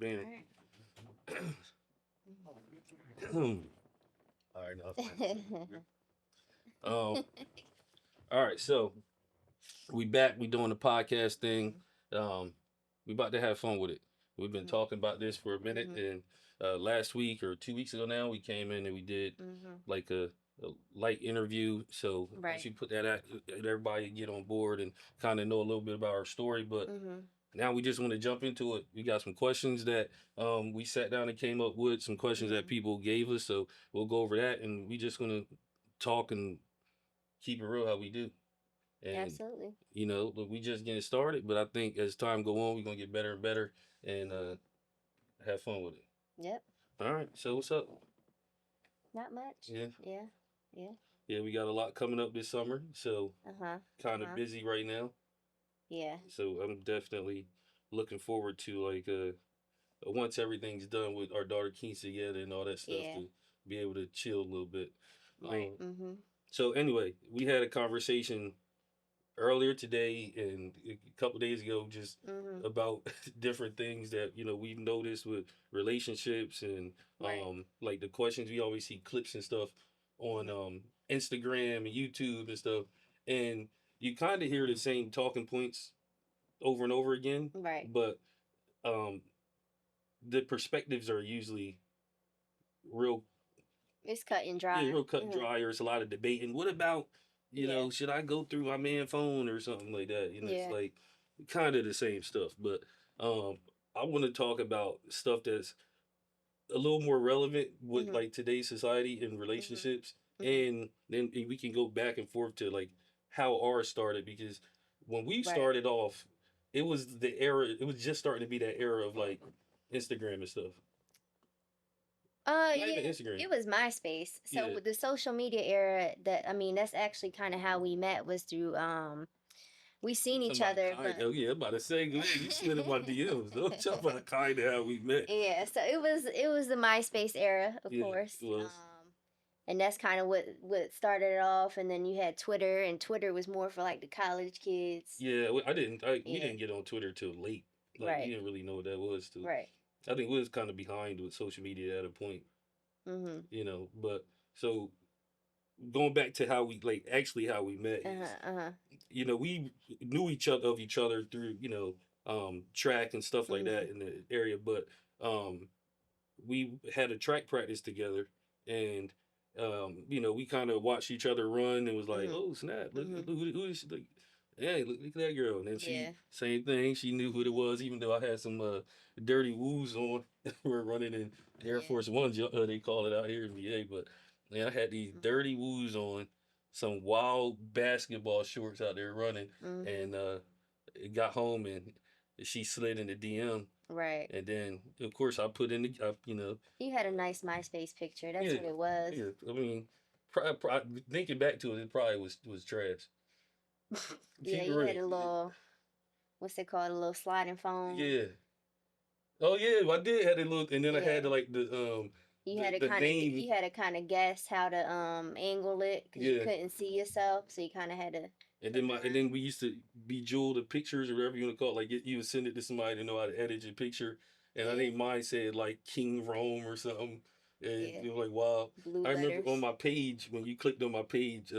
Man. All right, no, um, all right, so we back. We doing the podcast thing. Um, we about to have fun with it. We've been talking about this for a minute, and last week or 2 weeks ago now, we came in and we did like a light interview. So once Right. you put that out, everybody get on board and kind of know a little bit about our story. But now we just want to jump into it. We got some questions that we sat down and came up with, some questions that people gave us. So we'll go over that, and we just gonna talk and keep it real how we do. And Absolutely. look, we just getting started, but I think as time go on, we're gonna get better and better and have fun with it. Yep. All right. So what's up? Not much. Yeah. Yeah. Yeah. Yeah, we got a lot coming up this summer, so Uh huh. Uh kind of huh. busy right now. Yeah. So I'm definitely looking forward to like once everything's done with our daughter Keens together and all that stuff Yeah. to be able to chill a little bit. Right. Um, Mm-hmm. so anyway, we had a conversation earlier today and a couple days ago just Mm-hmm. about different things that we've noticed with relationships and Right. like the questions we always see clips and stuff on Mm-hmm. Instagram and YouTube and stuff, and you kind of hear the same talking points over and over again, Right. but um the perspectives are usually real. It's cut and Yeah, dry. real cut and Mm-hmm. dry. Or it's a lot of debate. And what about, Yeah. should I go through my man phone or something like that? It's Yeah. like kind of the same stuff. But um, I want to talk about stuff that's a little more relevant with Mm-hmm. like today's society and Mm-hmm. relationships, Mm-hmm. and then we can go back and forth to like how ours started because when we Right. started off, it was the era. It was just starting to be that era of like Instagram and stuff. Not even Yeah. Instagram. It was MySpace. So Yeah. with the social media era, that's actually kind of how we met was through we seen each Somebody other, kind. but Oh yeah, I'm about to say, go ahead. You slid in my DMs. Don't talk about kind of how we met. yeah, so it was the MySpace era, of Yeah, course. it was. And that's kind of what started it off. And then you had Twitter, and Twitter was more for like the college kids. Yeah, I didn't. We Yeah, didn't get on Twitter till late. Like we right, didn't really know what that was. Too. right. I think we was kind of behind with social media at a point. Mhm. But so going back to how we like actually how we met Uh is, huh. Uh huh. we knew each other through track and stuff like Mhm. that in the area, but we had a track practice together, and we kind of watched each other run and was like, Mhm. oh snap, look, Mhm. who is she? Like, hey, look at that girl. And then she Yeah. same thing, she knew who it was, even though I had some dirty woos on. We're running in Air Yeah. Force One, they call it out here in VA, but man, I had these Mhm. dirty woos on, some wild basketball shorts out there running, Mhm. and it got home and she slid in the DM. Right. And then, of course, I put in the, You had a nice MySpace picture. That's yeah, what it was. yeah. I mean, thinking back to it, it probably was trash. Yeah, Keep it you real. had a little, what's it called, a little sliding phone. Yeah. Oh yeah, I did had to look, and then I had Yeah. to like the name. You had to kind of guess how to angle it because you Yeah. couldn't see yourself, so you kind of had to And put then the. we used to bejewel the pictures or whatever you want to call it. Like you would send it to somebody to know how to edit your picture, and I Yeah. think mine said like King Rome or something. And Yeah. it was like wow. Blue I remember on letters. my page when you clicked on my page,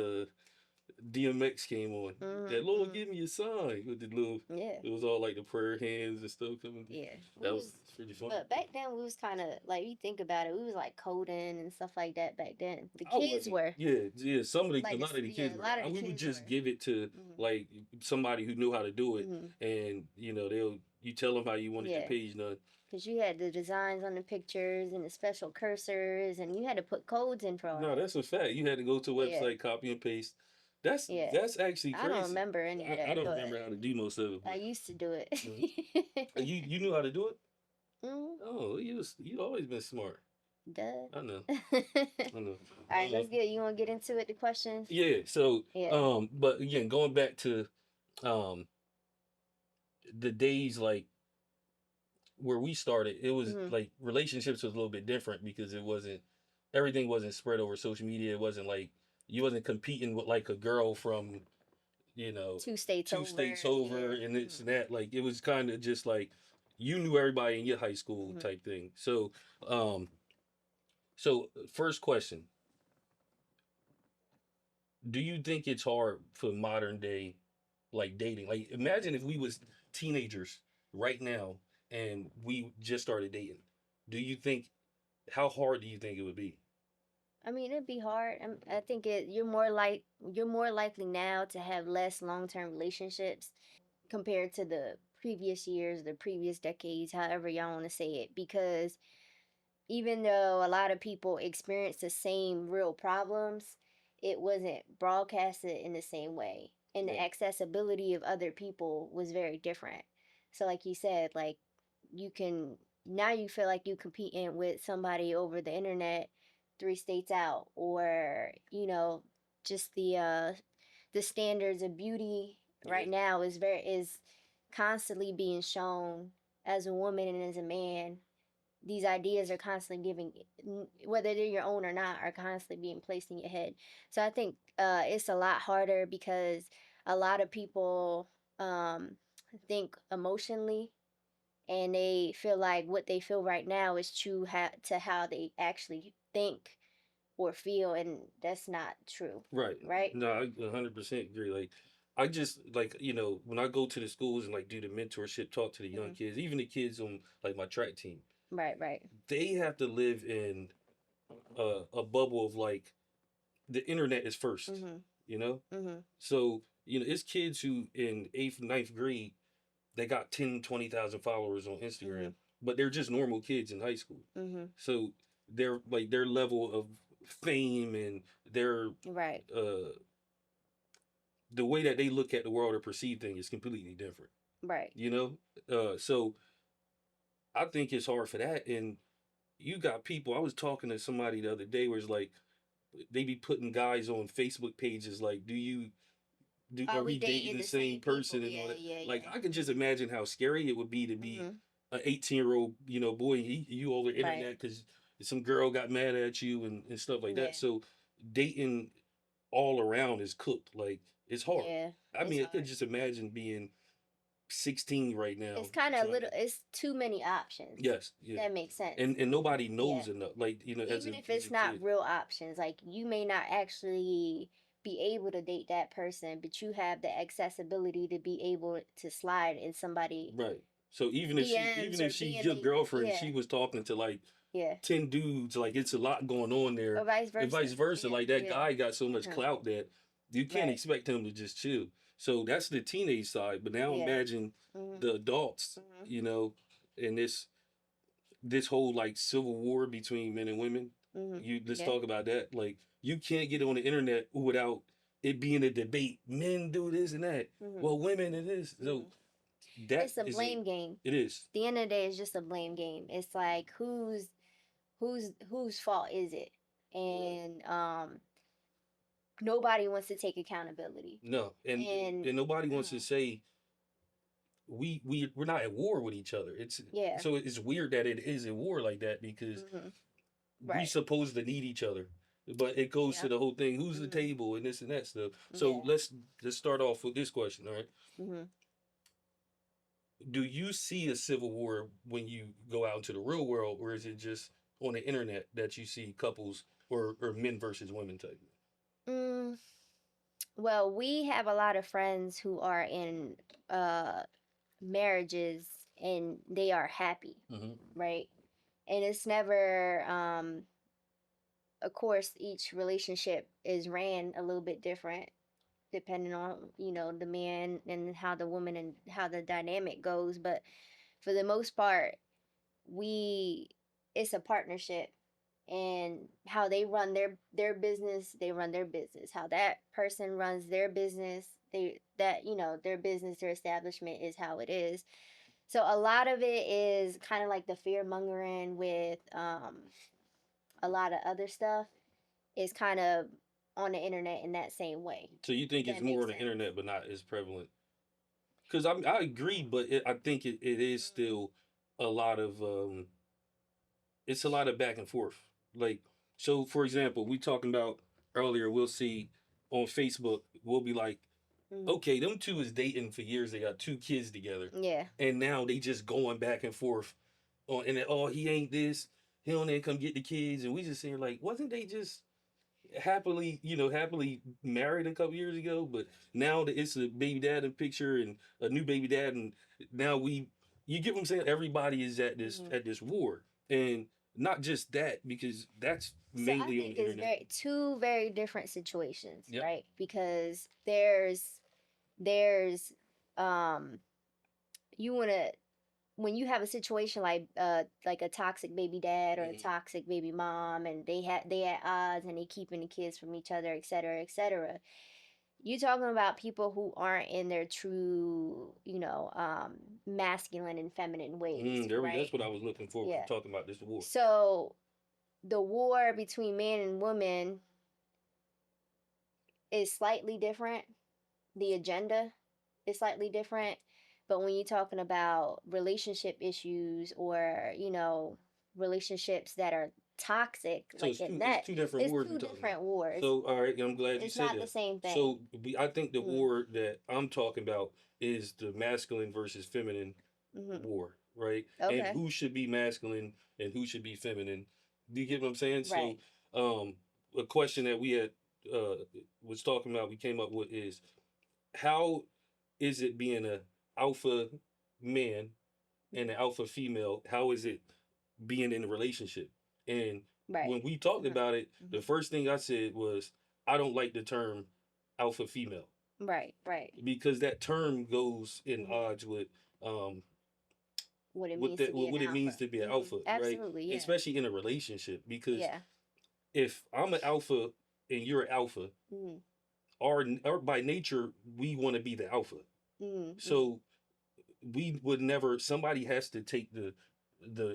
DMX came on. That Lord Mm-hmm. give me a sign with the little. Yeah. It was all like the prayer hands and stuff coming. Yeah. We That was was, pretty funny. but back then we was kind of like you think about it, we was like coding and stuff like that back then. The I kids wasn't. were Yeah, yeah. A like lot of the yeah, kids a were. lot of the We would kids just were. give it to Mm-hmm. like somebody who knew how to do it, Mm-hmm. and you tell them how you wanted your Yeah. page done. Because you had the designs on the pictures and the special cursors, and you had to put codes in for all No, that. that's a fact. You had to go to a Yeah, website, copy and paste. That's yeah. that's actually I don't crazy. remember any of I that, don't but remember how to do most of it, I but used to do it. mhm. You knew how to do it. Mm, Oh, you always been smart. duh. I know. I know. All right, let's get. You want to get into it? The questions. Yeah. So, Yeah. but again, going back to um the days like where we started, it was Mhm. like relationships was a little bit different because it wasn't everything wasn't spread over social media. It wasn't like you wasn't competing with like a girl from you know 2 states two over. states over Yeah. and this and that. Like it was kind of just like you knew everybody in your high school type thing. Um, so first question: do you think it's hard for modern day like dating? Like, imagine if we was teenagers right now and we just started dating. Do you think how hard do you think it would be? I mean, it'd be hard. I think you're more likely now to have less long term relationships compared to the previous years, the previous decades, however y'all want to say it, because even though a lot of people experience the same real problems, it wasn't broadcasted in the same way. And the Right. accessibility of other people was very different. So like you said, like you can now you feel like you competing with somebody over the internet 3 states out, or just the standards of beauty Yeah. right now is constantly being shown as a woman and as a man. These ideas are constantly giving, whether they're your own or not, are constantly being placed in your head. So I think it's a lot harder because a lot of people um, think emotionally, and they feel like what they feel right now is true to how they actually think or feel, and that's not true. Right. Right. No, I 100% agree. Like, I just like when I go to the schools and like do the mentorship, talk to the young Hmm. kids, even the kids on like my track team, Right. Right. they have to live in a bubble of like the internet is first, Hmm. you know? Hmm. So, it's kids who in eighth, ninth grade, they got 10, 20,000 followers on Hmm. Instagram, but they're just normal kids in high school. Hmm. So their level of fame and their, Right. uh, the way that they look at the world or perceive things is completely different, Right. you know? So I think it's hard for that. And you got people, I was talking to somebody the other day where it's like, they be putting guys on Facebook pages like, are Are we we dating dating the the same same people? person and all Yeah. that? Yeah. Like, Yeah. I can just imagine how scary it would be to be Hmm. an 18-year-old, boy, you over the Right. internet because some girl got mad at you and stuff like that. Yeah. So dating all around is cooked. Like, it's hard. Yeah. I It's mean, I could hard. just imagine being 16 right now It's kind of trying to. little. It's too many options. Yes, yeah. That makes sense. And nobody Yeah. knows enough. Like, as Even a if as a it's not kid. real options, like you may not actually be able to date that person, but you have the accessibility to be able to slide in somebody Right. So DMs or she's being your they girlfriend, yeah, she was talking to like yeah, 10 dudes, like it's a lot going on there. or vice And versa. vice versa. Yeah, Like that yeah. guy got so much Uh-huh. clout that you can't Right. expect him to just chill. So that's the teenage side. But now Yeah. imagine Mhm. the adults, Mhm. and this whole like civil war between men and women. Mhm. Let's Yeah. talk about that. Like, you can't get on the internet without it being a debate. Men do this and that. Mhm. Well, women it is. So Mhm. that It's a is a blame game. it is. The end of the day is just a blame game. It's like whose fault is it? And nobody wants to take accountability. No, And and nobody wants to uh, say we're not at war with each other. yeah. It's weird that it is a war like that because Hmm. we Right. supposed to need each other. But it goes to Yep. the whole thing, who's the Hmm. table and this and that stuff. So Yeah. let's start off with this question, all right? Hmm. Do you see a civil war when you go out into the real world, or is it just on the internet that you see couples or men versus women type? Mm, well, we have a lot of friends who are in uh marriages and they are happy, Mm-hmm. right? And it's never of course each relationship is ran a little bit different depending on, the man and how the woman and how the dynamic goes, but for the most part, we it's a partnership, and how they run their business, they run their business. How that person runs their business, their business, their establishment is how it is. So a lot of it is kind of like the fear mongering with a lot of other stuff is kind of on the internet in that same way, So you think if it's that more makes on the sense. internet, but not as prevalent? Because I agree, but I think it is still a lot of it's a lot of back and forth. Like, so for example, we talking about earlier, we'll see on Facebook, we'll be like, Okay, them two is dating for years. They got 2 kids together, Yeah. and now they just going back and forth on. And then, oh, he ain't this. He don't even come get the kids, and we just saying like, wasn't they just happily married a couple years ago? But now that it's a baby dad in picture and a new baby dad, and now you get what I'm saying? Everybody is at this war, and not just that, because that's So I mainly on think the it's internet. two very different situations, Yep. right? Because there's um you want to, when you have a situation like a toxic baby dad or a toxic baby mom, and they at odds and they keeping the kids from each other, etc., etc. You talking about people who aren't in their true, masculine and feminine ways, That's right? what I was looking for Yeah. talking about this war. So the war between man and woman is slightly different. The agenda is slightly different. But when you're talking about relationship issues or, relationships that are toxic, So like in it's that, two different it's wars two we're talking about. different wars. So all right, I'm glad you It's said not the that. same thing. So I think the war that I'm talking about is the masculine versus feminine war, right? And Okay. who should be masculine and who should be feminine. Do you get what I'm saying? Right. So a question that we had uh was talking about, we came up with is, how is it being a alpha man and an alpha female? How is it being in a relationship? And Right. when we talked about it, the first thing I said was, I don't like the term alpha female. Right. Right. Because that term goes in odds with What it means to be an what it alpha. means to be an alpha, right? Absolutely, yeah. Especially in a relationship. Because Yeah. if I'm an alpha and you're an alpha, our by nature we want to be the alpha. So we would never, somebody has to take the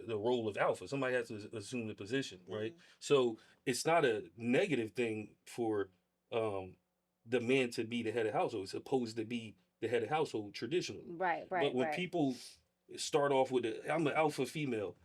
role of alpha. Somebody has to assume the position, right? So it's not a negative thing for the man to be the head of household. It's supposed to be the head of household traditionally. Right. But when people start off with I'm an alpha female,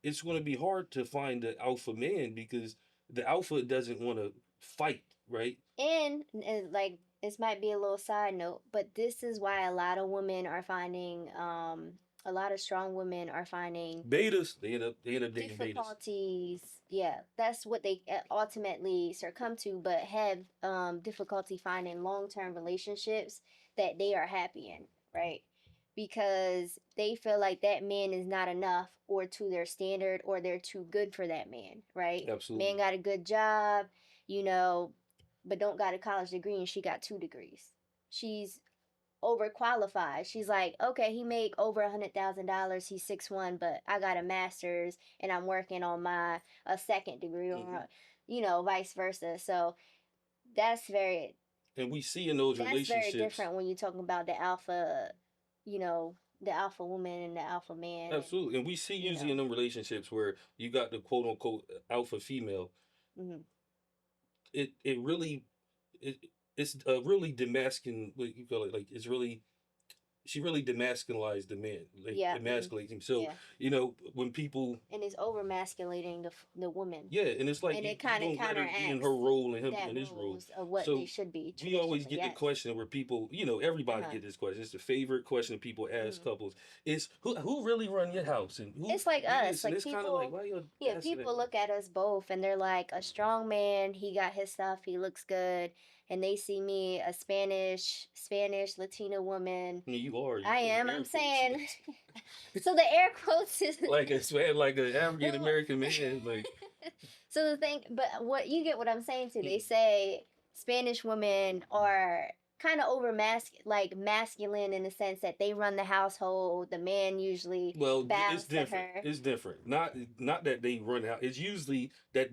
it's going to be hard to find the alpha man, because the alpha doesn't want to fight, right? And like, this might be a little side note, but this is why a lot of women are finding, a lot of strong women are finding betas. They end up dating difficulties. Betas. Yeah, that's what they ultimately succumb to, but have difficulty finding long-term relationships that they are happy in, right? Because they feel like that man is not enough, or to their standard, or they're too good for that man, right? Absolutely. Man got a good job, you know, but don't got a college degree, and she got 2 degrees. She's overqualified. She's like, okay, he make over $100,000. He's 6'1", but I got a master's and I'm working on my a second degree, or vice versa. So that's very, and we see in those that's relationships very different when you're talking about you know, the alpha woman and the alpha man. Absolutely. And we see usually in them relationships where you got the quote unquote alpha female, it really it's a really demasculine, what you call it, like it's really, she really demasculized the man, like emasculates him. So when people, and it's over masculating the woman. Yeah, and it's like, and it kind of in her role and him in his role of what they should be. We always get the question where people, everybody get this question. It's the favorite question that people ask couples: is who really run your house, and who? It's like us, like it's people. Kind of like, why you people look at us both, and they're like, a strong man. He got his stuff. He looks good. And they see me, a Spanish Latina woman. You are. I am. I'm saying. So the air quotes is like an African American man, like. So the thing, but what you get what I'm saying too. They say Spanish women are kind of masculine in the sense that they run the household. The man usually it's different. It's different. Not that they run out. It's usually that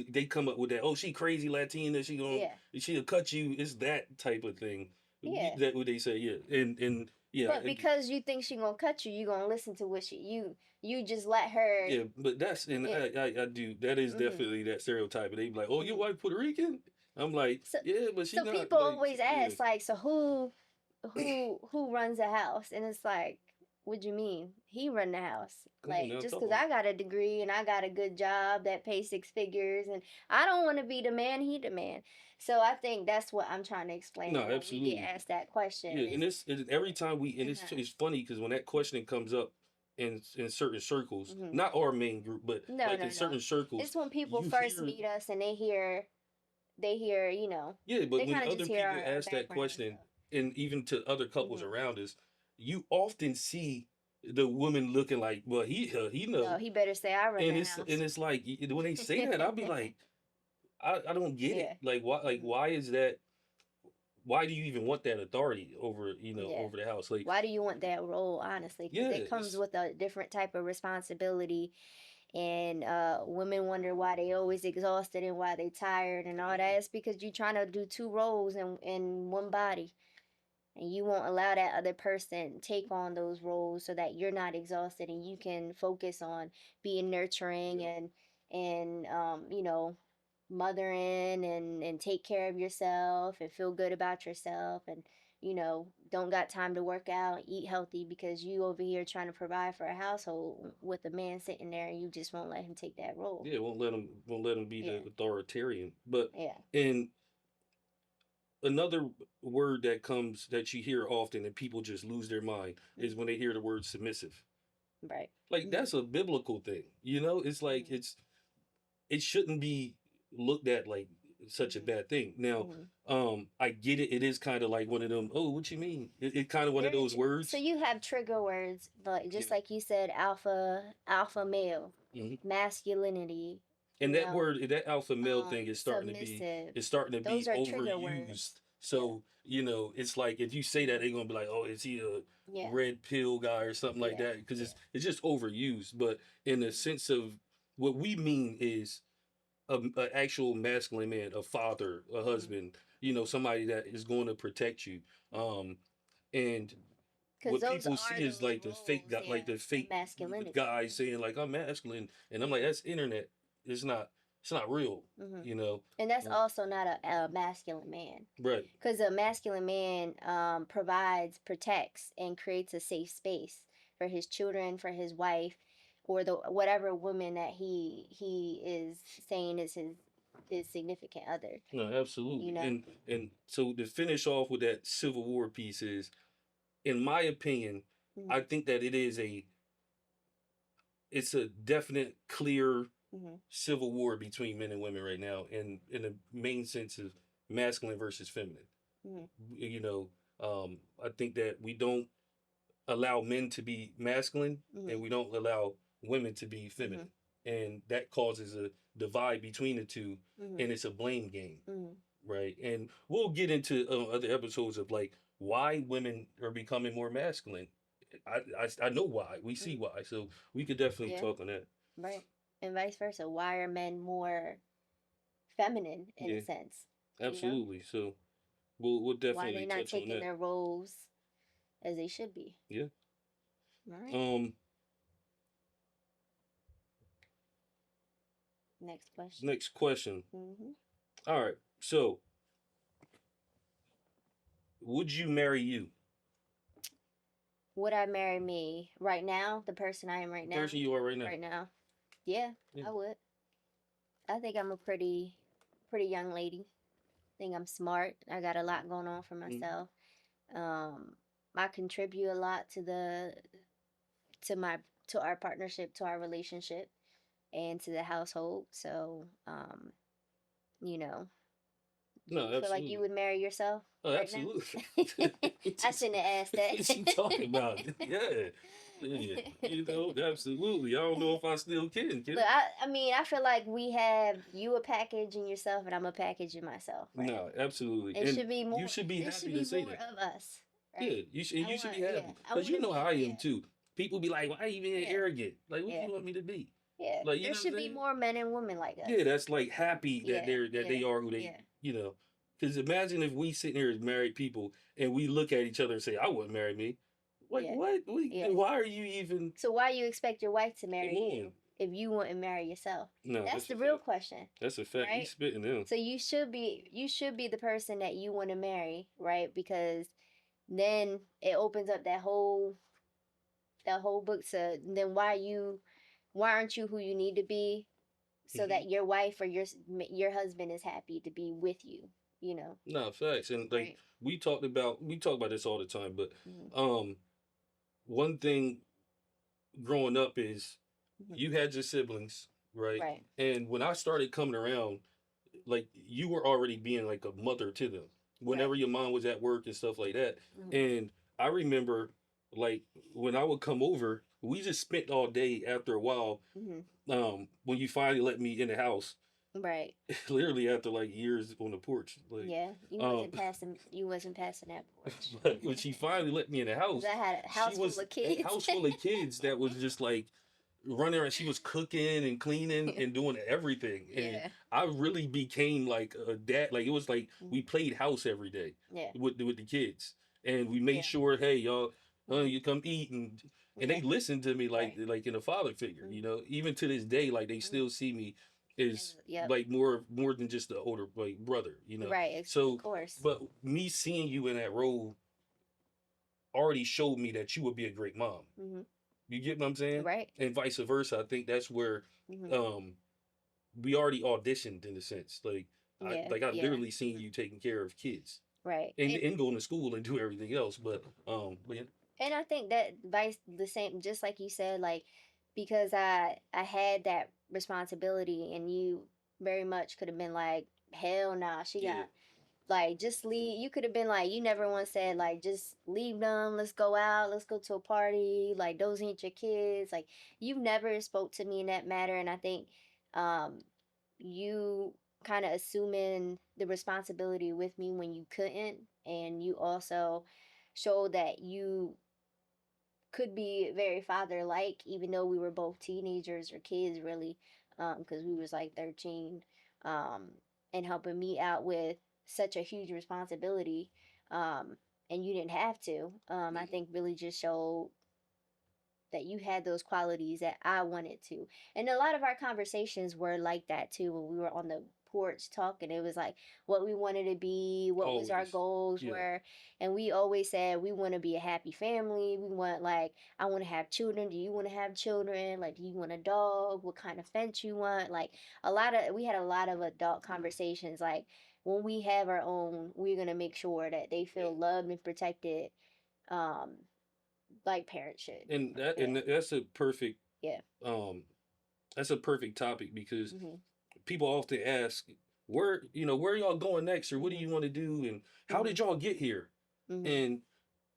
they come up with that. Oh, she crazy Latina. She'll cut you. It's that type of thing. Yeah. That what they say. Yeah. And yeah. But because you think she gonna cut you, you gonna listen to what you just let her. Yeah, but that's I do. That is definitely that stereotype. And they be like, oh, your wife Puerto Rican? I'm like, yeah, but she's not. People always ask, like, so who runs a house? And it's like, What do you mean? He run the house. Come on Like now, just talk because about I got a degree and I got a good job that pays 6 figures, and I don't want to be the man, he the man. So I think that's what I'm trying to no, explain when we get absolutely. asked that question. Yeah, and Is every time we and uh-huh. it's funny because when that questioning comes up in certain circles, Hmm. not our main group, but No, like no, in no. certain circles, It's when people you first hear meet us and they hear, yeah, but they when kind of other just hear people our ask that background and question, stuff. and even to other couples Hmm. around us, you often see the woman looking like, well, he No, know, he better say I run the and house. it's like when they say that, I'll be like, I don't get it. Yeah. Like Hmm. why is that? Why do you even want that authority over Yeah. over the house? Like Why do you want that role, honestly? Because yeah, it comes it's with a different type of responsibility, and women wonder why they always exhausted and why they tired and come all on. that. It's because you're trying to do two roles in one body, and you won't allow that other person take on those roles so that you're not exhausted and you can focus on being nurturing Yeah. and mothering and take care of yourself and feel good about yourself, and don't got time to work out, eat healthy, because you over here trying to provide for a household with a man sitting there and you just won't let him take that role. Yeah, won't let them be the Yeah. authoritarian. But Yeah. and another word that comes that you hear often and people just lose their mind is Hmm. when they hear the word submissive. Right. Like Hmm. that's a biblical thing. It's like Hmm. it shouldn't be looked at like such a Hmm. bad thing. Now, Hmm. I get it. It is kind of like one of them. Oh, what you mean? It kind of one of those So words. you have trigger words, like Yeah. just like you said, alpha male, Hmm. masculinity, And that word, that alpha male thing submissive. is starting to Those be are trigger overused. words. Yeah. So it's like if you say that, they're gonna be like, oh, is he a Yeah. red pill guy or something like Yeah. that? Because Yeah. it's just overused. But in the sense of what we mean is a actual masculine man, a father, a Mm-hmm. husband, somebody that is going to protect you. Um, and Because what those people see are is those like the fake roles, guy, like yeah, the of fake masculinity. guy saying like I'm masculine, and I'm like that's internet. It's not. It's not real. Hmm. You know. And that's Um, also not a masculine man. right. Because a masculine man provides, protects, and creates a safe space for his children, for his wife, or the whatever woman that he is saying is his significant other. No, You absolutely. know. And so to finish off with that Civil War piece is, in my opinion, I Hmm. think that it's a definite clear Hmm. civil war between men and women right now, and in the main sense of masculine versus feminine. Hmm. You know, I think that we don't allow men to be masculine, and Hmm. we don't allow women to be Hmm. feminine, and that causes a divide between the two, Hmm. and it's a blame game, Hmm. right? And we'll get into other episodes of like why women are becoming more masculine. I know why. We see Hmm. why. So we could definitely Yeah. talk on that. Right. And vice versa. Why are men more feminine in a Yeah, sense? You know. absolutely. So we'll Why they definitely not touch on taking that. their roles as they should be? Yeah. All right. Um. Next question. Next question. Hmm. All right. So, would you marry you, Would I marry me right now? The person I am right the now? person you are right now? Right now. Yeah, Yeah. I would. I think I'm a pretty young lady. I think I'm smart. I got a lot going on for Mm. myself. Um, I contribute a lot to my to our partnership, to our relationship, and to the household. So, you know, do No, you feel like you absolutely. would marry yourself Oh, right now? absolutely. I shouldn't have asked What you talking about? that. Yeah. Yeah. Absolutely. I don't know if I still can, Look, kid. I mean, I feel like we have you a package in yourself, and I'm a package in myself, right? No, absolutely. It And should be you more. should be It should happy to be say more that. of us, Yeah, right? you should be Yeah, happy I because want to you know how be. I am Yeah, too. People be like, "Why you being yeah, arrogant? Like, what do yeah, you want me to be?" yeah. Like, you There know what I'm should be saying? more men and women like us. Yeah, that's like happy that Yeah, they yeah, are who they yeah, you know. Because imagine if we sitting here as married people and we look at each other and say, "I wouldn't marry me." Like yeah, what? yeah. Why are you even? So why you expect your wife to Come marry on. you if you wouldn't marry yourself? No, That's that's a the real fact. question, That's a fact. You right? spitting them. So you should be the person that you want to marry, right? Because then it opens up the whole book to then why aren't you who you need to be so Hmm. that your wife or your husband is happy to be with you, you know? No, facts. And like Right. we talk about this all the time, but Hmm. um one thing growing up is Hmm. you had your siblings, right? Right. And when I started coming around, like you were already being like a mother to them Right. whenever your mom was at work and stuff like that. Hmm. And I remember like when I would come over, we just spent all day after a while. Hmm. When you finally let me in the house, Right. literally after like years on the porch, like Yeah, um you wasn't passing that porch. but when she finally let me in the Cause house, I had a she house full was of a kids. house full of kids that was just like running around. She was cooking and cleaning and doing everything. And Yeah. I really became like a dad. Like it was like we Mhm. played house every day Yeah. with the kids. And we made Yeah. sure, hey, y'all, Hmm. you come eat and Yeah. they listened to me Right. like in a father figure, Hmm. even to this day, like they Hmm. still see me as Yep. like more than just the older like brother. Right. Of So course. but me seeing you in that role already showed me that you would be a great mom. Hmm. You get what I'm saying? Right. And vice versa. I think that's where Hmm. um we already auditioned in a sense. Yeah. I Yeah. literally seen you taking care of kids Right. and going to school and do everything else. But yeah. And I think that vice the same, just like you said, like because I had that responsibility, and you very much could have been like, hell nah, she Yeah. got like just leave. You could have been like, you never once said like just leave them, let's go out, let's go to a party, like those ain't your kids. Like you never spoke to me in that matter, and I think um you kind of assuming the responsibility with me when you couldn't, and you also showed that you could be very father like, even though we were both teenagers or kids really, because we was like 13, um, and helping me out with such a huge responsibility, um, and you didn't have to. I Mhm. think really just showed that you had those qualities that I wanted to. And a lot of our conversations were like that too when we were on the porch talking. It was like what we wanted to be, what was our Always. goals Yeah. were. And we always said we want to be a happy family. We want like I want to have children. Do you want to have children? Like do you want a dog? What kind of fence you want? Like we had a lot of adult conversations like when we have our own, we're going to make sure that they Yeah. feel loved and protected, um like parents should. Yeah. And Yeah. um that's a perfect topic because Mhm. people often ask where y'all going next or what do Mhm. you want to do and how Mhm. did y'all get here? Mhm. And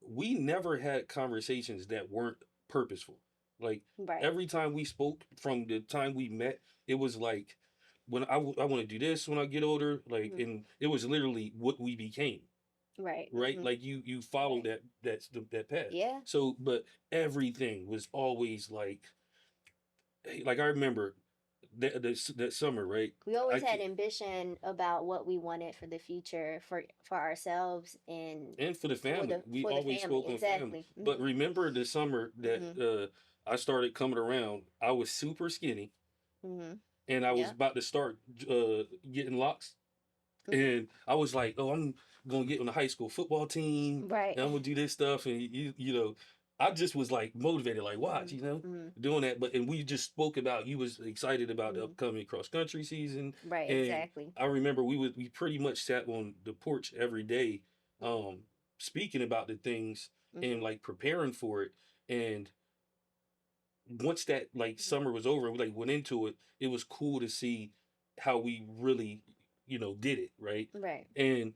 we never had conversations that weren't purposeful. Like Right. every time we spoke from the time we met, it was like when I want to do this when I get older, like, Mhm. and it was literally what we became, Right. right? Mhm. Like you follow Right. that path. Yeah. So, but everything was always like I remember that summer, right? We I always had can ambition about what we wanted for the future for ourselves and and for the family, we for the always family. spoke on family. Exactly. But Mhm. remember the summer that Mhm. I started coming around, I was super skinny Mhm. and I was Yeah. about to start getting locks. Mhm. And I was like, "Oh, I'm gonna get on the high school football team, Right. and I'm gonna do this stuff." And I just was like motivated, like watch, Mhm. Mhm. doing that. But and we just spoke about you was excited about the Mhm. upcoming cross country season, Right. and Exactly. I remember we pretty much sat on the porch every day, Mhm. speaking about the things and Mhm. like preparing for it. And once that like Mhm. summer was over and we like went into it, it was cool to see how we really, did it, right? Right. And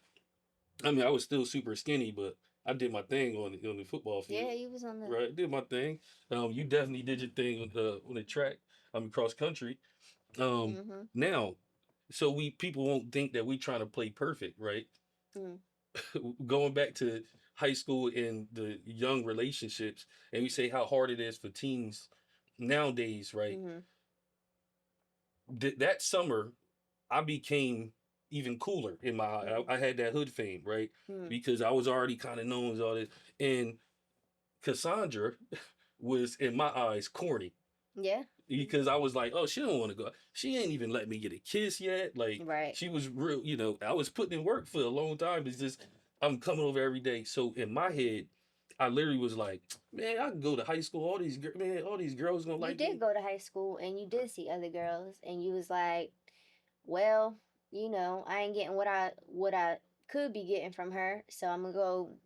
I mean, I was still super skinny, but I did my thing on the football Yeah. field, You was on the. right? Did my thing. You definitely did your thing on the track. I mean, cross country. Um, Mhm. now, so we people won't think that we trying to play perfect, right? Mhm. Going back to high school and the young relationships, and we say how hard it is for teens nowadays, right? Mhm. That summer, I became even cooler in my eye. Mhm. I had that hood fame, right? Mhm. Because I was already kind of known as all this. And Kassandra was, in my eyes, corny. Yeah. Mhm. Because I was like, oh, she don't want to go. She ain't even let me get a kiss yet. Like, Right. she was real, I was putting in work for a long time. It's just, I'm coming over every day. So in my head, I literally was like, man, I can go to high school. All these girls gonna You like did me. go to high school and you did see other girls and you was like, well, I ain't getting what I could be getting from her, so I'm gonna go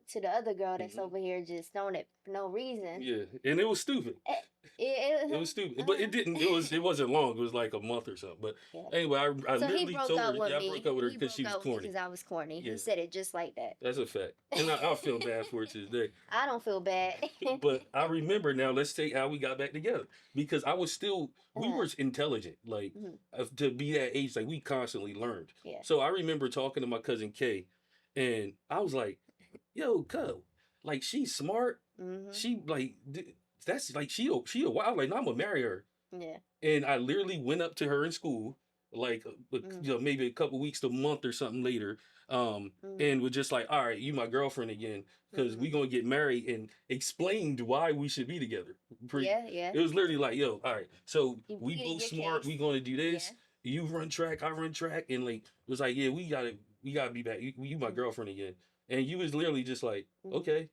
to the other girl that's Hmm. over here just throwing it for no reason. Yeah, and it was stupid. Eh, It was stupid, but uh-huh. it wasn't long. It was like a month or something. But Yeah. anyway, I So he literally broke told her, up with yeah, I broke up me. with her He because she broke was up with me corny. because I was corny. Yeah, He said it just like that. that's a fact, and I feel bad for it to this day. I don't feel bad. But I remember now. Let's take how we got back together because I was still we uh, were intelligent, like mhm. to be that age, like we constantly learned. Yeah. So I remember talking to my cousin Kay, and I was like, "Yo, cuz, like she's smart. Mhm. She like that's like she a wild. Like, no, I'm gonna marry her." Yeah. And I literally went up to her in school, like Mhm. maybe a couple weeks to a month or something later, Mhm. and was just like, "All right, you my girlfriend again, because we Mhm. gonna get married," and explained why we should be together. Yeah. Yeah. It was literally like, "Yo, all right, so You we pleaded both your smart. We case. gonna do Yeah. this. You run track, I run track," and like it was like, "Yeah, we gotta be back. You my Mhm. girlfriend again." And you was literally just like, Mhm. "Okay."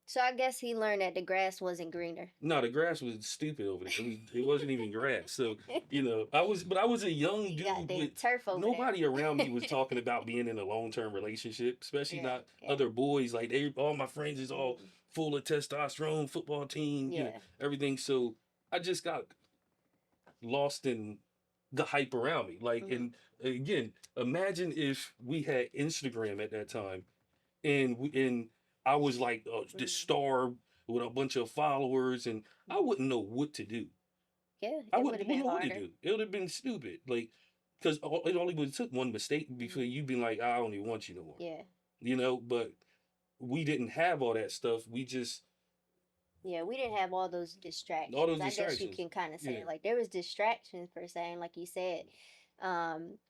So I guess he learned that the grass wasn't greener. No, the grass was stupid over there. It wasn't even grass. So, but I was a young You got dude damn with turf over nobody around me there. was talking about being in a long-term relationship, especially Yeah. not Yeah. other boys. Like all my friends is all Mhm. full of testosterone, football team, Yeah. everything. So I just got lost in the hype around me. Like, Mhm. and again, imagine if we had Instagram at that time and I was like this Mhm. star with a bunch of followers, and I Mhm. wouldn't know what to do. Yeah, I it would have wouldn't been know what to harder. do. It would have been stupid, like because it only would took one mistake before Mhm. you'd be like, I don't even want you no more. Yeah. But we didn't have all that stuff. We just Yeah, we didn't have all those all distractions. those I guess you distractions. can kind of say Yeah, it like there was distractions per se, and like you said,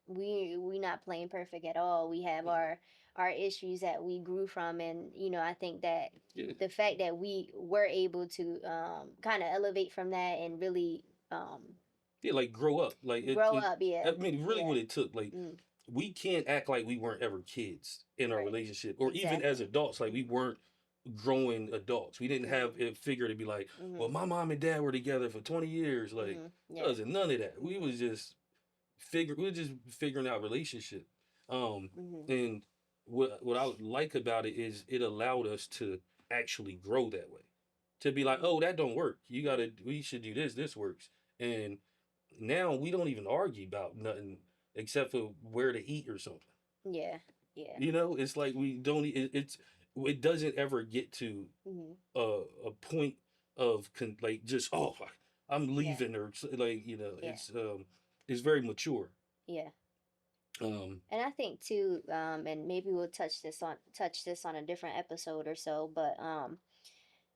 we not playing perfect at all. We have mm, our issues that we grew from, and I think that yeah, the fact that we were able to kind of elevate from that and really yeah. Like grow up. Like grow up. I Yeah, mean, really, yeah, what it took. Like mm, we can't act like we weren't ever kids in our right, relationship, or even as exactly. adults. Like we Mm-hmm. weren't growing adults. We didn't have Mm-hmm. it figure to be like, well, Mm-hmm. my mom and dad were together for 20 years. Like, Mm-hmm. there Yeah. wasn't none of that. We Mm-hmm. was just we were just figuring out relationship. Um, Mm-hmm. and what I like about it is it allowed us to actually grow that way. To be like, Mm-hmm. oh, that don't work. We should do this. This works. And now we don't even argue about nothing except for where to eat or something. Yeah. Yeah. It's like we don't. It doesn't ever get to Mm-hmm. a point of like just I'm Yeah. leaving or like Yeah. it's very mature. Yeah. Um, And I think too, and maybe we'll touch this on a different episode or so, but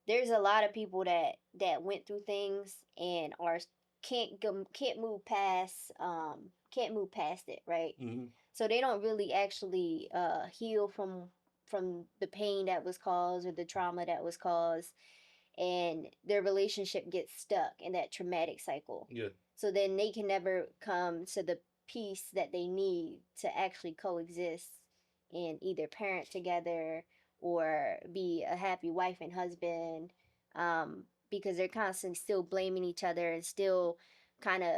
there's a lot of people that went through things and can't move past it, right? mhm. So they don't really actually heal from the pain that was caused or the trauma that was caused, and their relationship gets stuck in that traumatic cycle. Yeah, So then they can never come to the peace that they need to actually coexist and either parent together or be a happy wife and husband, because they're constantly still blaming each other and still kind of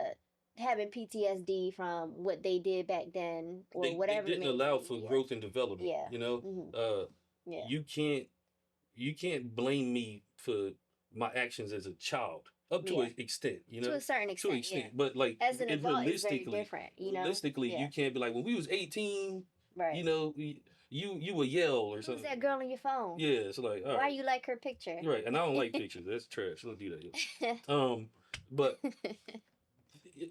having PTSD from what they did back then or they whatever it didn't may allow be. for Yeah. growth and development. Yeah. Mm-hmm. Uh, Yeah. you can't blame me for my actions as a child up to Yeah. an extent. To a certain To an extent, yeah. extent. But like As an adult is very realistically, different. you Yeah. can't be like when we was 18. Right. You would yell or Who's something. that girl on your phone? Yeah, it's like all Why right, you like her picture? right. And I don't like pictures. That's trash. Don't do that.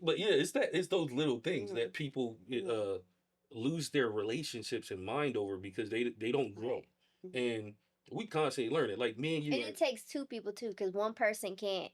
But yeah, it's those little things Mhm. that people Mhm. lose their relationships in mind over because they don't grow, Right. Mhm. and we constantly learn it. Like me and you, And it like takes two people too, because one person can't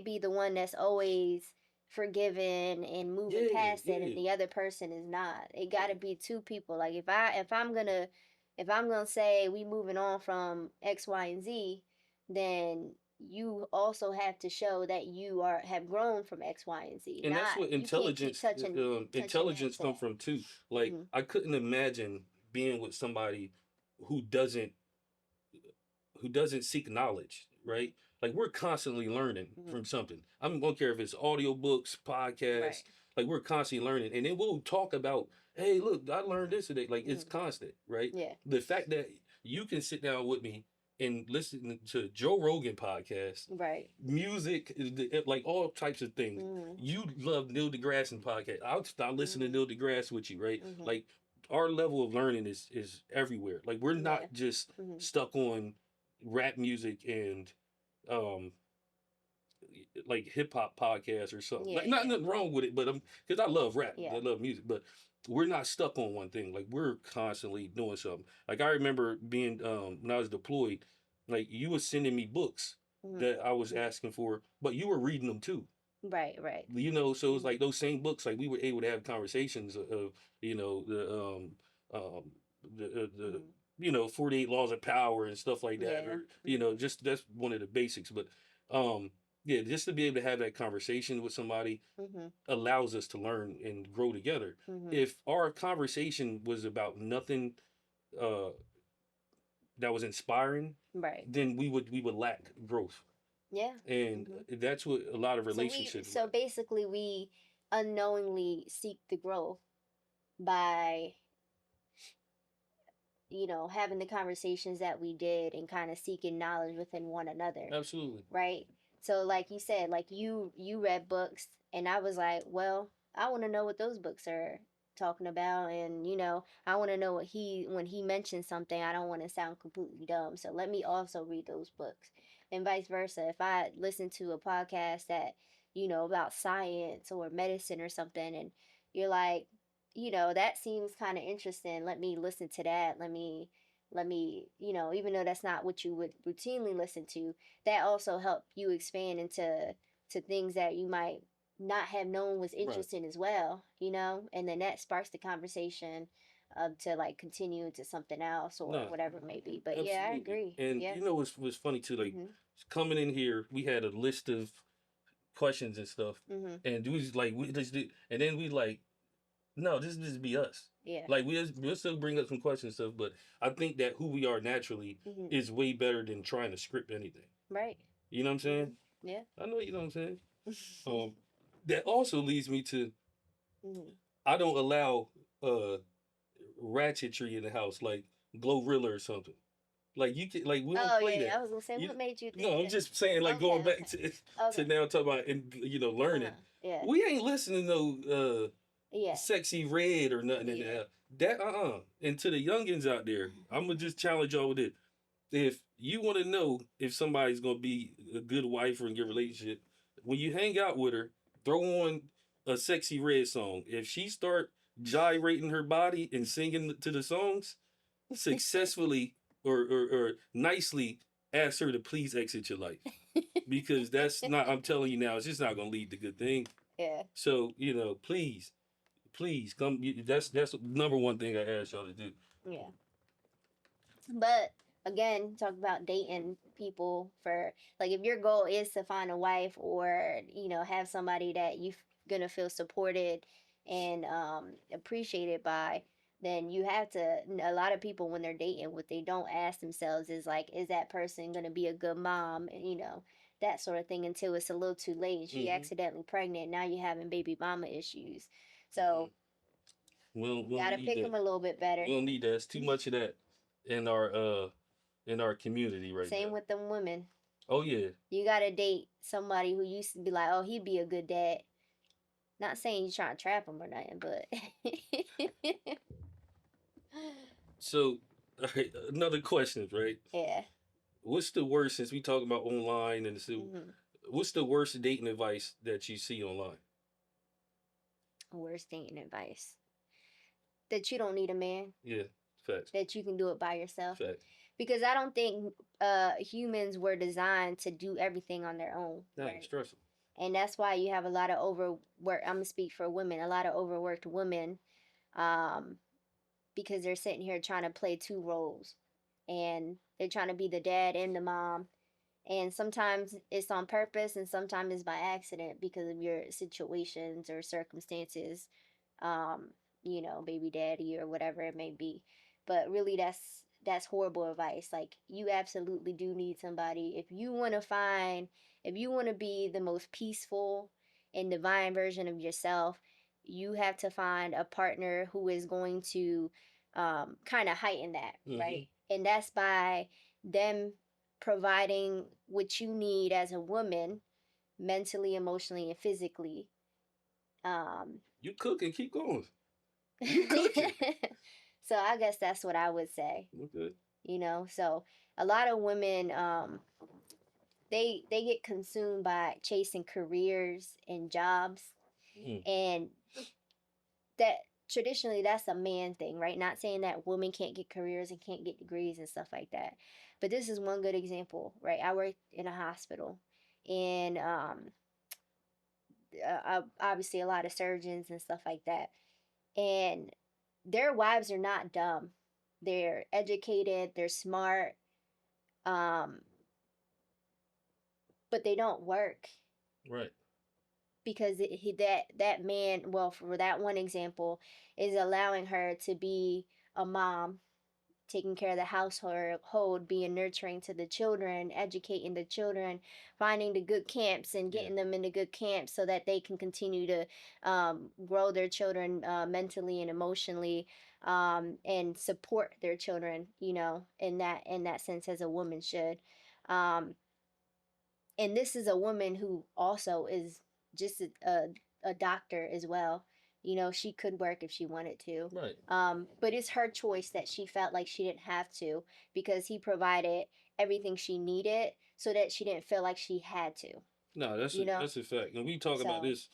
be the one that's always forgiving and moving yeah, past it, and yeah, the other person is not. It got yeah. to be two people. Like if I'm gonna say we moving on from X, Y, and Z, then you also have to show that you have grown from X, Y, and Z. And that's Not what you can't keep touching that intelligence come that. from too. Like Mhm. I couldn't imagine being with somebody who doesn't who doesn't seek knowledge, right? Like we're constantly learning from something. I don't care if it's audiobooks, podcasts, Right. like we're constantly learning. And then we'll talk about, hey, look, I learned this today. Like it's constant, right? Yeah. The fact that you can sit down with me and listen to Joe Rogan podcast, Right. music, like all types of things. You love Neil deGrasse podcast. I'll start listening to Neil deGrasse with you, right? Like our level of learning is everywhere. Like we're Yeah. not just stuck on rap music and um like hip hop podcasts or something. Yeah. Like not Yeah. nothing wrong with it, but because I love rap, Yeah. I love music, but we're not stuck on one thing. Like we're constantly doing something. Like I remember being when I was deployed, like you were sending me books that I was asking for, but you were reading them too. Right. Right. You know, so it's like those same books. Like we were able to have conversations of you know um the you know 48 laws of power and stuff like that, Yeah. or you know just that's one of the basics. But um yeah, just to be able to have that conversation with somebody allows us to learn and grow together. If our conversation was about nothing uh that was inspiring, Right. then we would lack growth. Yeah. And that's what a lot of relationships So lack. basically we unknowingly seek the growth by, having the conversations that we did and kind of seeking knowledge within one another. Absolutely. Right? So like you said, like you read books and I was like, well, I want to know what those books are talking about, and I want to know what when he mentions something, I don't want to sound completely dumb. So let me also read those books. And vice versa. If I listen to a podcast that, about science or medicine or something, and you're like, that seems kind of interesting. Let me listen to that. Let me, even though that's not what you would routinely listen to, that also help you expand into things that you might not have known was Right. interesting as well, and then that sparks the conversation to like continue into something else or No, whatever it may be. But yeah, I absolutely. agree. And Yeah. you know what's funny too? Like coming in here, we had a list of questions and stuff, and we was like we just did, and then we like no, this just be us. Yeah. Like we'll still bring up some questions and stuff, but I think that who we are naturally is way better than trying to script anything. Right. You know what I'm saying? Yeah. I know you know what I'm saying. That also leads me to I don't allow ratchetry in the house, like Glorilla or something. Like you can, like we don't Oh play yeah, that. I was gonna say, You, what made you think no, I'm that? just saying, like Okay, going back okay. to Okay. now talking about and learning. Yeah. We ain't listening to no Yeah. Sexy Red or nothing in Yeah. there. That And to the youngins out there, I'm gonna just challenge y'all with it. If you want to know if somebody's gonna be a good wife or in a good relationship, when you hang out with her, throw on a Sexy Red song. If she start gyrating her body and singing to the songs, successfully or nicely ask her to please exit your life. Because that's not, I'm telling you now, it's just not gonna lead to good thing. Yeah. So, please come. That's number one thing I ask y'all to do. Yeah. But again, talk about dating people for, like, if your goal is to find a wife or have somebody that you gonna feel supported and appreciated by, then you have to. A lot of people when they're dating, what they don't ask themselves is like, is that person gonna be a good mom? And that sort of thing, until it's a little too late. She accidentally pregnant. Now you're having baby mama issues. So We'll gotta need pick that. them a little bit better. We'll need that. It's too much of that in our community right Same now. with them women. Oh yeah. You gotta date somebody who used to be like, oh, he'd be a good dad. Not saying you trying to trap him or nothing, but So, all right, another question, right? yeah. What's the worst, since we talk about online and what's the worst dating advice that you see online? Worst dating advice. That you don't need a man. Yeah, facts. That you can do it by yourself. Facts. Because I don't think humans were designed to do everything on their own. That's right? stressful. And that's why you have a lot of overwork. I'm gonna speak for women. A lot of overworked women, because they're sitting here trying to play two roles, and they're trying to be the dad and the mom. And sometimes it's on purpose, and sometimes it's by accident because of your situations or circumstances, baby daddy or whatever it may be. But really, that's horrible advice. Like, you absolutely do need somebody. If you want to be the most peaceful and divine version of yourself, you have to find a partner who is going to kind of heighten that, right? And that's by them providing what you need as a woman, mentally, emotionally, and physically. You cooking, keep going. You cooking. So I guess that's what I would say. Okay. You know, so a lot of women they get consumed by chasing careers and jobs, and that traditionally that's a man thing, right? Not saying that women can't get careers and can't get degrees and stuff like that, but this is one good example, right? I worked in a hospital, and obviously a lot of surgeons and stuff like that, and their wives are not dumb. They're educated, they're smart, um, but they don't work. Right. Because that man, well, for that one example, is allowing her to be a mom, taking care of the household, being nurturing to the children, educating the children, finding the good camps and getting them into good camps so that they can continue to grow their children mentally and emotionally, and support their children, you know, in that sense, as a woman should. Um, and this is a woman who also is just a doctor as well. You know, she could work if she wanted to. Right. But it's her choice that she felt like she didn't have to, because he provided everything she needed so that she didn't feel like she had to. No, that's a fact. And we talk about So, this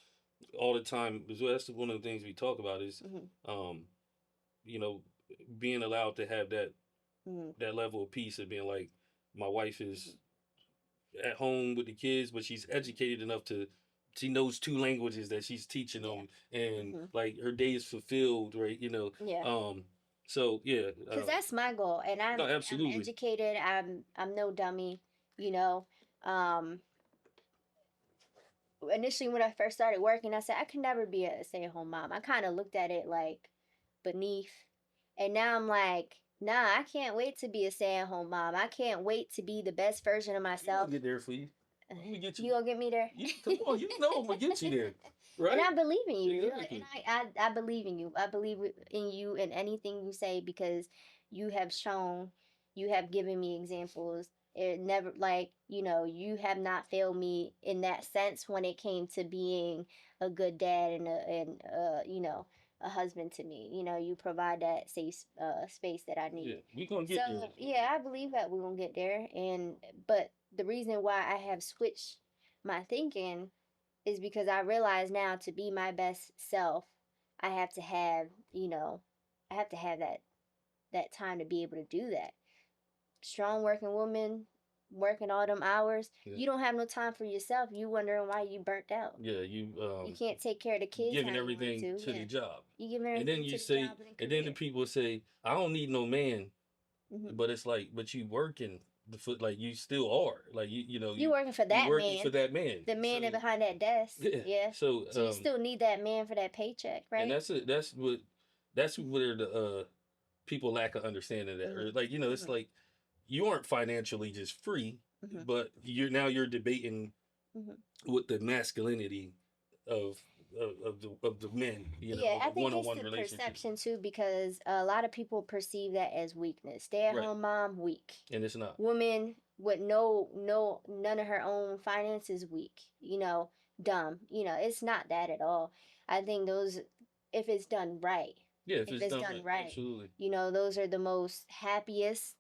all the time as well. That's one of the things we talk about is, you know, being allowed to have that level of peace of being like, my wife is at home with the kids, but she's educated enough to she knows 2 languages that she's teaching them, and like her day is fulfilled, right? You know. yeah. So yeah. Because that's my goal, and I'm absolutely. educated. I'm no dummy, you know. Initially when I first started working, I said I could never be a stay-at-home mom. I kind of looked at it like beneath. And now I'm like, nah, I can't wait to be a stay-at-home mom. I can't wait to be the best version of myself. I'll get there for you. I'm gonna get you. You gonna get me there? Come on, you know I'm gonna get you there. Right? And I believe in you. Exactly. And I believe in you. I believe in you and anything you say, because you have shown, you have given me examples. It never, like, you know, you have not failed me in that sense when it came to being a good dad and you know, a husband to me. You know, you provide that safe space that I need. Yeah, we gonna get there. Yeah, I believe that we're gonna get there. But the reason why I have switched my thinking is because I realize now, to be my best self, I have to have, you know, I have to have that time to be able to do that. Strong working woman, working all them hours, you don't have no time for yourself. You wondering why you burnt out. Yeah, you can't take care of the kids. giving everything to the job. You giving everything and then you to say, the job and then the people say, I don't need no man, but it's like, but you working the foot, like you still are, like you know you working for that working man. for that man, the man so, behind that desk. Yeah. So you still need that man for that paycheck, right? And that's where the people lack an understanding of that, or like, you know, it's like you aren't financially just free, but you're debating with the masculinity of the men, you know, I think one-on-one it's the relationship. perception too, because a lot of people perceive that as weakness. Stay-at-home mom, weak. And it's not. Woman with none of her own finances, weak. You know, dumb. You know, it's not that at all. I think those, if it's done right. Yeah, if it's done right, absolutely. You know, those are the most happiest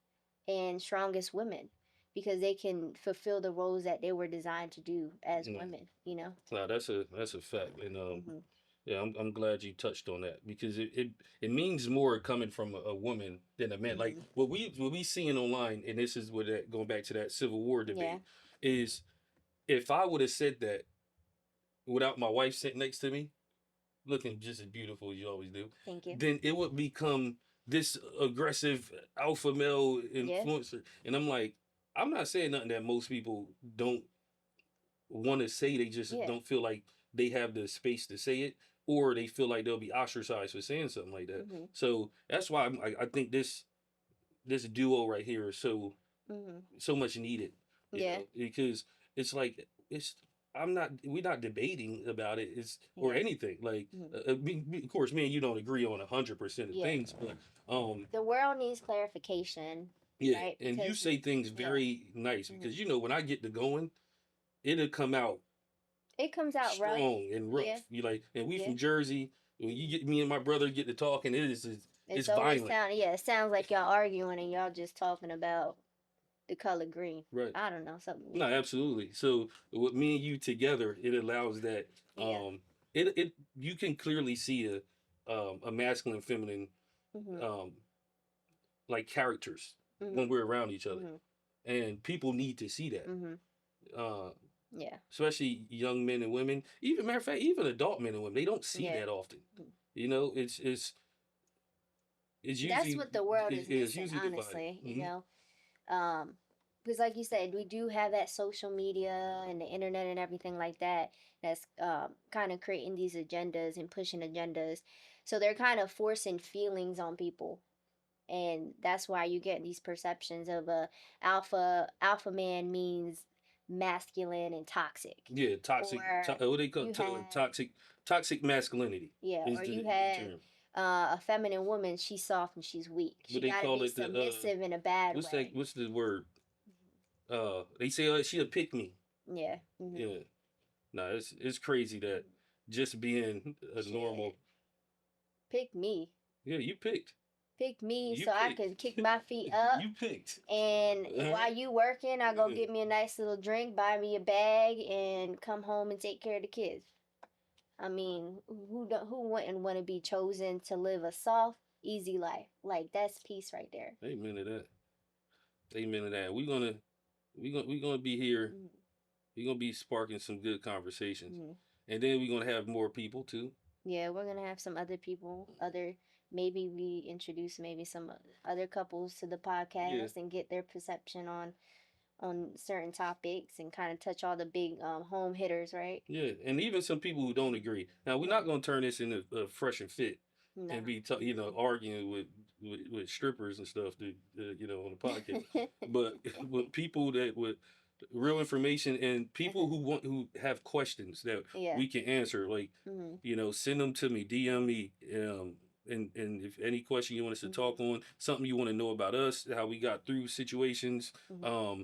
and strongest women, because they can fulfill the roles that they were designed to do as women, you know. No, that's a fact. And yeah, I'm glad you touched on that, because it means more coming from a woman than a man. Like what we seeing online, and this is where that, going back to that Civil War debate, is if I would have said that without my wife sitting next to me, looking just as beautiful as you always do, thank you, then it would become this aggressive alpha male influencer. And I'm like, I'm not saying nothing that most people don't want to say. They just don't feel like they have the space to say it, or they feel like they'll be ostracized for saying something like that. So that's why I think this this duo right here is Mhm. so much needed, Yeah. because it's like it's I'm not we're not debating about it, it's or Yeah. anything like Mhm. of course me and you don't agree on 100% of Yeah. things, but The world needs clarification, yeah, right? and you Because say things yeah. very nice Mhm. because when I get to going, it'll come out It comes out rough. strong and Yeah. rough. You like, and we Yeah. from Jersey. When you Mhm. get me and my brother get to talking, It's it's always violent, sound yeah, it sounds like y'all arguing and y'all just talking about the color green. right? I don't know, something, No, yeah. absolutely. So with me and you together, it allows that. Yeah. It you can clearly see a masculine, feminine, Mhm. um, like characters when Mhm. we're around each other, Mhm. and people need to see that. Mhm. Uh, Yeah. Especially young men and women. Even matter of fact, even adult men and women, they don't see Yeah. that often. Mhm. It's That's usually what the world is it's missing, usually divided. honestly, you know. Um, because like you said, we do have that social media and the internet and everything like that that's kind of creating these agendas and pushing agendas. So they're kind of forcing feelings on people. And that's why you get these perceptions of a alpha man means masculine and toxic. Yeah, toxic. Or What they call you had toxic masculinity yeah, is or you the had term. a feminine woman, she's soft and she's weak. But She they got to call be it the submissive in a bad what's that? way. What's the word? They say she a pick me. Yeah. Mhm. Yeah. No, it's crazy that just being a normal. Shit. Pick me. Yeah, you picked. Pick me You so I picked. can kick my feet up. You picked. And All right. while you working, I go Yeah. get me a nice little drink, buy me a bag, and come home and take care of the kids. I mean, who wouldn't want to be chosen to live a soft, easy life? Like that's peace right there. Amen to that. Amen to that. We're gonna be here. Mhm. We're gonna be sparking some good conversations, Mhm. and then we're gonna have more people too. Yeah, we're gonna have some other people, other maybe we introduce maybe some other couples to the Yeah, podcast and get their perception on certain topics and kind of touch all the big home hitters, right? yeah, and even some people who don't agree. Now we're Yeah. not gonna turn this into fresh and fit No. and be Mm-mm. arguing with strippers and stuff on the podcast, but with people that with real information and people who have questions that Yeah. we can answer, like Mm-hmm. send them to me, DM me, and if any question you want us to Mm-hmm. talk on, something you want to know about us, how we got through situations, Mm-hmm.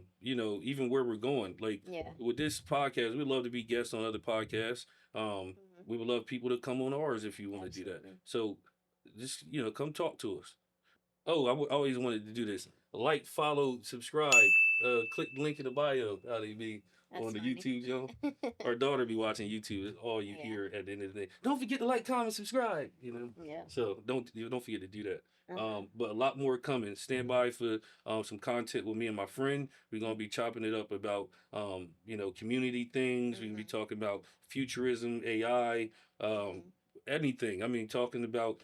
even where we're going, like Yeah. with this podcast, we'd love to be guests on other podcasts. Mm-hmm. We would love people to come on ours if you want to do that. Absolutely. So just come talk to us. Oh, always wanted to do this. Like, follow, subscribe. Click the link in the bio. How they be That's on the funny. YouTube channel. Our daughter be watching YouTube. It's all you Yeah. hear at the end of the day. Don't forget to like, comment, subscribe. Yeah. So don't forget to do that. Uh-huh. But a lot more coming. Stand by for some content with me and my friend. We're gonna be chopping it up about community things. We're gonna be Mm-hmm. talking about futurism, AI, um, Mm-hmm. anything. I mean, talking about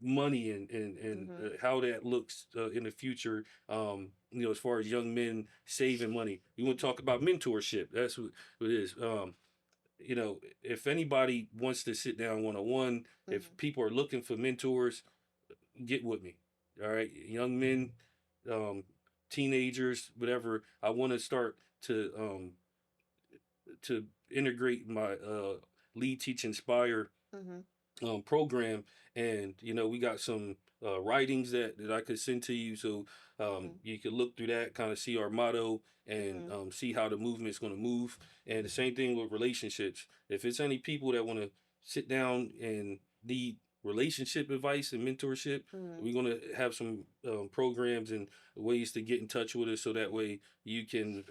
money and Mm-hmm. how that looks in the future. As far as young men saving money, we want to talk about mentorship. That's what it is. If anybody wants to sit down one on one, if Mm-hmm. people are looking for mentors, get with me. All right, young men, um, teenagers, whatever. I want to start to integrate my lead teach inspire Mm-hmm. program, and we got some writings that I could send to you, so Mm-hmm. you could look through that, kind of see our motto, and Mm-hmm. see how the movement's going to move. And the Mm-hmm. same thing with relationships. If it's any people that want to sit down and need relationship advice and mentorship, Mm-hmm. we're going to have some programs and ways to get in touch with us, so that way you can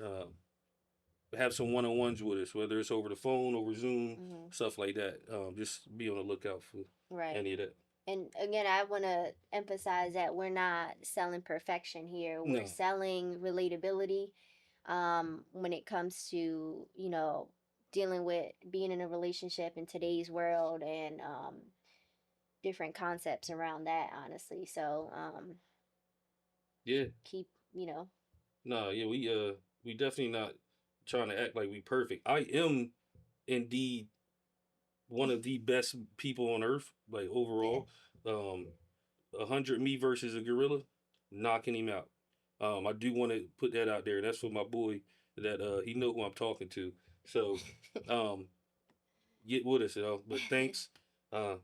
have some one-on-ones with us, whether it's over the phone, over Zoom, Mm-hmm. stuff like that. Just be on the lookout for Right. any of that. And again, I want to emphasize that we're not selling perfection here. We're No, selling relatability when it comes to, dealing with being in a relationship in today's world and different concepts around that, honestly. So yeah, keep, no, yeah, we definitely not trying to act like we perfect. I am indeed one of the best people on earth, like yeah. overall. Um, 100 me versus a gorilla. knocking him out. I do want to put that out there. That's for my boy that he know who I'm talking to. So um, get with us, y'all. But thanks. Uh,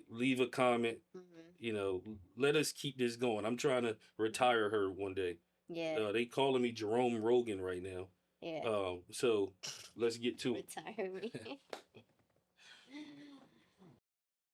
leave a comment. Mhm. You know, let us keep this going. I'm trying to retire her one day. Yeah. They calling me Jerome Rogan right now. Yeah. So let's get to it. Retire me.